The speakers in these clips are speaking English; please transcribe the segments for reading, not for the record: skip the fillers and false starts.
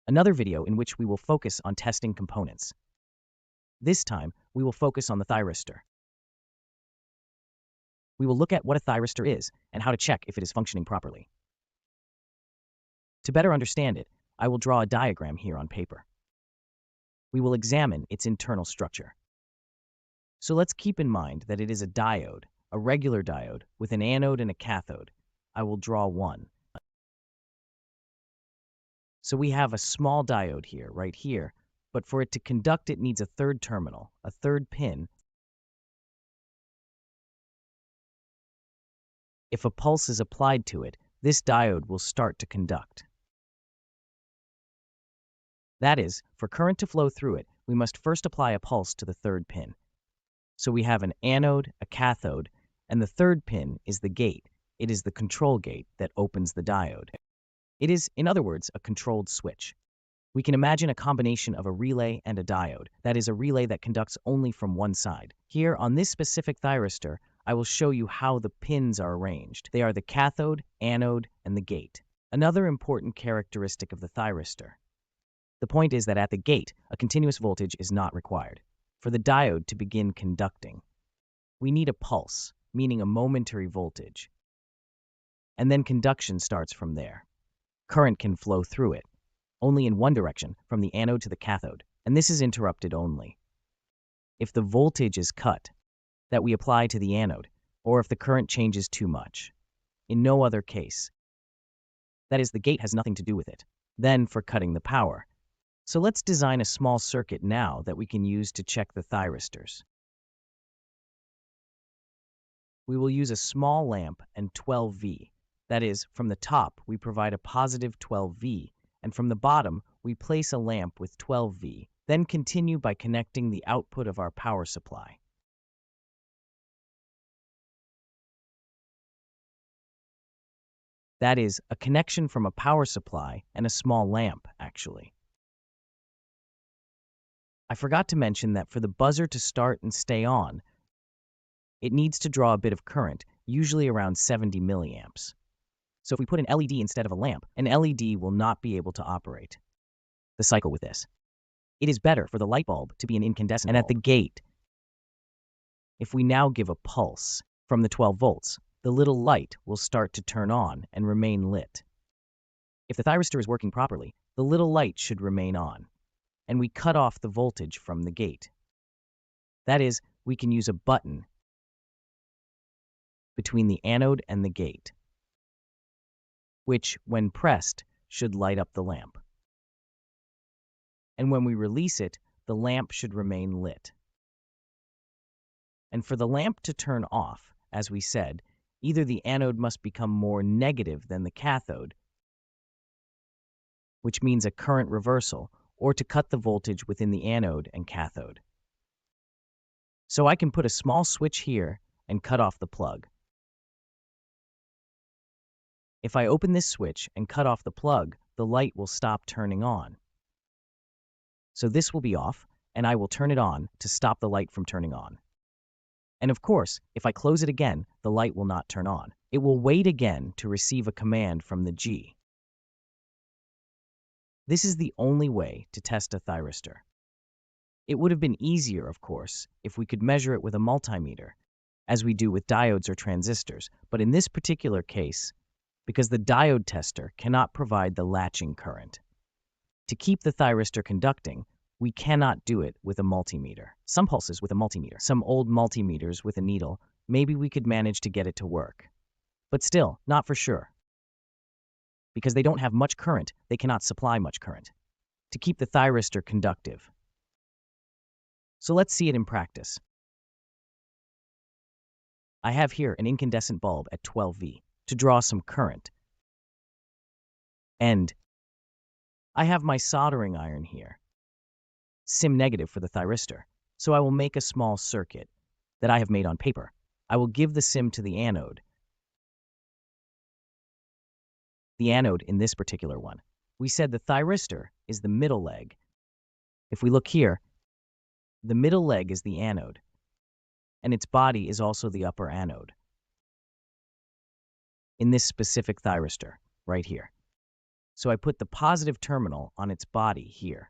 another video in which we will focus on testing components. This time, we will focus on the thyristor. We will look at what a thyristor is and how to check if it is functioning properly. To better understand it, I will draw a diagram here on paper. We will examine its internal structure. So let's keep in mind that it is a diode, a regular diode, with an anode and a cathode. I will draw one. So we have a small diode here, right here, but for it to conduct it needs a third terminal, a third pin. If a pulse is applied to it, this diode will start to conduct. That is, for current to flow through it, we must first apply a pulse to the third pin. So we have an anode, a cathode, and the third pin is the gate. It is the control gate that opens the diode. It is, in other words, a controlled switch. We can imagine a combination of a relay and a diode, that is, a relay that conducts only from one side. Here, on this specific thyristor, I will show you how the pins are arranged. They are the cathode, anode, and the gate. Another important characteristic of the thyristor. The point is that at the gate, a continuous voltage is not required. For the diode to begin conducting, we need a pulse, meaning a momentary voltage. And then conduction starts from there. Current can flow through it, only in one direction, from the anode to the cathode, and this is interrupted only if the voltage is cut that we apply to the anode, or if the current changes too much. In no other case. That is, the gate has nothing to do with it. Then for cutting the power. So let's design a small circuit now that we can use to check the thyristors. We will use a small lamp and 12V. That is, from the top we provide a positive 12V, and from the bottom we place a lamp with 12V, then continue by connecting the output of our power supply. That is, a connection from a power supply and a small lamp, actually. I forgot to mention that for the buzzer to start and stay on, it needs to draw a bit of current, usually around 70 milliamps. So if we put an LED instead of a lamp, an LED will not be able to operate. The cycle with this. It is better for the light bulb to be an incandescent bulb. And at the gate, if we now give a pulse from the 12 volts, the little light will start to turn on and remain lit. If the thyristor is working properly, the little light should remain on, and we cut off the voltage from the gate. That is, we can use a button between the anode and the gate, which, when pressed, should light up the lamp. And when we release it, the lamp should remain lit. And for the lamp to turn off, as we said, either the anode must become more negative than the cathode, which means a current reversal, or to cut the voltage within the anode and cathode. So I can put a small switch here and cut off the plug. If I open this switch and cut off the plug, the light will stop turning on. So this will be off, and I will turn it on to stop the light from turning on. And of course, if I close it again, the light will not turn on. It will wait again to receive a command from the G. This is the only way to test a thyristor. It would have been easier, of course, if we could measure it with a multimeter, as we do with diodes or transistors, but in this particular case, because the diode tester cannot provide the latching current. To keep the thyristor conducting, we cannot do it with a multimeter. Some pulses with a multimeter, some old multimeters with a needle, maybe we could manage to get it to work. But still, not for sure. Because they don't have much current, they cannot supply much current to keep the thyristor conductive. So let's see it in practice. I have here an incandescent bulb at 12V to draw some current. And I have my soldering iron here, SIM negative for the thyristor, so I will make a small circuit that I have made on paper. I will give the SIM to the anode. The anode in this particular one. We said the thyristor is the middle leg. If we look here, the middle leg is the anode, and its body is also the upper anode. In this specific thyristor, right here. So I put the positive terminal on its body here.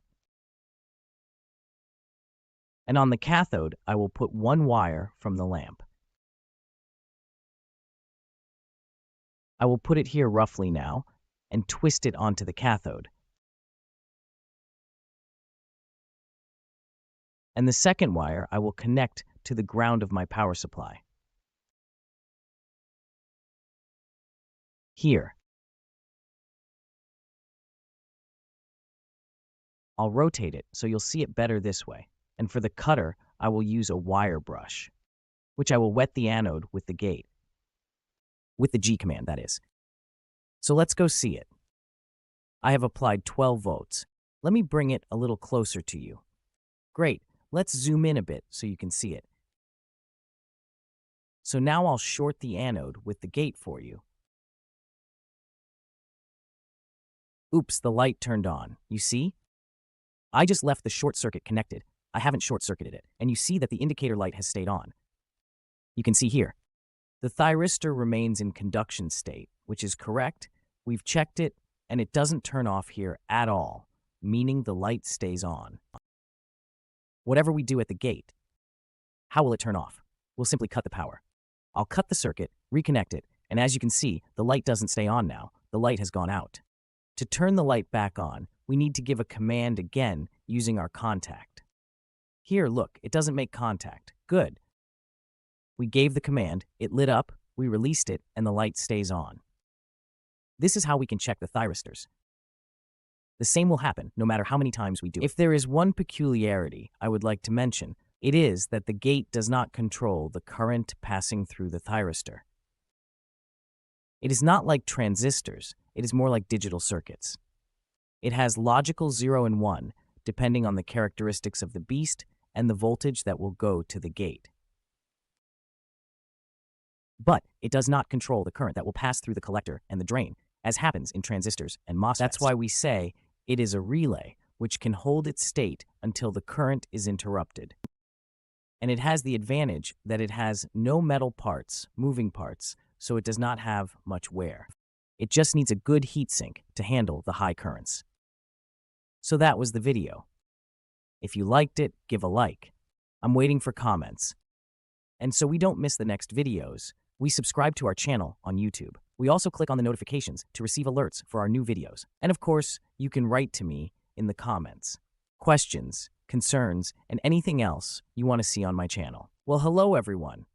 And on the cathode, I will put one wire from the lamp. I will put it here roughly now and twist it onto the cathode. And the second wire I will connect to the ground of my power supply. Here. I'll rotate it so you'll see it better this way. And for the cutter, I will use a wire brush, which I will wet the anode with the gate. With the G command, that is. So let's go see it. I have applied 12 volts. Let me bring it a little closer to you. Great. Let's zoom in a bit so you can see it. So now I'll short the anode with the gate for you. Oops, the light turned on. You see? I just left the short circuit connected. I haven't short-circuited it, and you see that the indicator light has stayed on. You can see here. The thyristor remains in conduction state, which is correct. We've checked it, and it doesn't turn off here at all, meaning the light stays on. Whatever we do at the gate, how will it turn off? We'll simply cut the power. I'll cut the circuit, reconnect it, and as you can see, the light doesn't stay on now. The light has gone out. To turn the light back on, we need to give a command again using our contact. Here, look, it doesn't make contact. Good. We gave the command, it lit up, we released it, and the light stays on. This is how we can check the thyristors. The same will happen no matter how many times we do it. If there is one peculiarity I would like to mention, it is that the gate does not control the current passing through the thyristor. It is not like transistors, it is more like digital circuits. It has logical 0 and 1, depending on the characteristics of the beast and the voltage that will go to the gate. But it does not control the current that will pass through the collector and the drain, as happens in transistors and MOSFETs. That's why we say it is a relay, which can hold its state until the current is interrupted. And it has the advantage that it has no metal parts, moving parts, so it does not have much wear. It just needs a good heatsink to handle the high currents. So that was the video. If you liked it, give a like. I'm waiting for comments. And so we don't miss the next videos, we subscribe to our channel on YouTube. We also click on the notifications to receive alerts for our new videos. And of course, you can write to me in the comments. Questions, concerns, and anything else you want to see on my channel. Well, hello everyone.